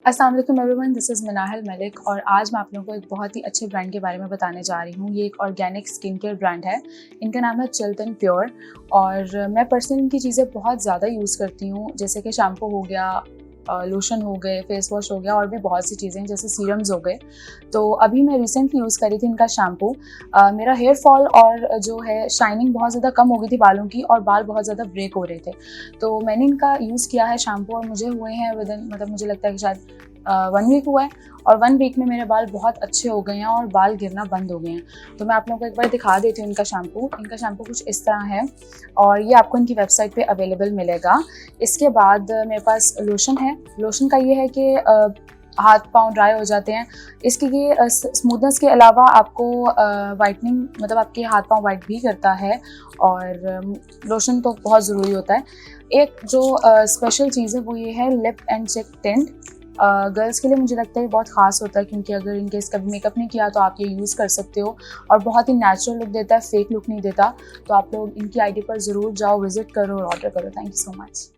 अस्सलाम वालेकुम everyone, this is मिनाहल Malik और आज मैं आप लोगों को एक बहुत ही अच्छे ब्रांड के बारे में बताने जा रही हूँ। ये एक ऑर्गेनिक स्किन केयर ब्रांड है। इनका नाम है चिल्टन प्योर और मैं पर्सनली इनकी चीज़ें बहुत ज़्यादा यूज़ करती हूँ, जैसे कि शैम्पू हो गया, लोशन हो गए, फेस वॉश हो गया और भी बहुत सी चीज़ें जैसे सीरम्स हो गए। तो अभी मैं रिसेंटली यूज़ करी थी इनका शैम्पू। मेरा हेयर फॉल और जो है शाइनिंग बहुत ज़्यादा कम हो गई थी बालों की और बाल बहुत ज़्यादा ब्रेक हो रहे थे। तो मैंने इनका यूज़ किया है शैम्पू और मुझे हुए हैं विदिन मतलब मुझे लगता है कि शायद 1 वीक हुआ है और 1 वीक में मेरे बाल बहुत अच्छे हो गए हैं और बाल गिरना बंद हो गए हैं। तो मैं आप लोगों को एक बार दिखा देती हूँ इनका शैम्पू। इनका शैम्पू कुछ इस तरह है और ये आपको इनकी वेबसाइट पे अवेलेबल मिलेगा। इसके बाद मेरे पास लोशन है। लोशन का ये है कि हाथ पाँव ड्राई हो जाते हैं। इसकी ये स्मूथनेस के अलावा आपको वाइटनिंग मतलब आपके हाथ पाँव वाइट भी करता है और लोशन तो बहुत ज़रूरी होता है। एक जो स्पेशल चीज़ है वो ये है lip and cheek tint. Girls के लिए मुझे लगता है ये बहुत ख़ास होता है क्योंकि अगर इनकेस कभी मेकअप नहीं किया तो आप ये यूज़ कर सकते हो और बहुत ही नेचुरल लुक देता है, फेक लुक नहीं देता। तो आप लोग इनकी आईडी पर ज़रूर जाओ, विज़िट करो और ऑर्डर करो। Thank you so much.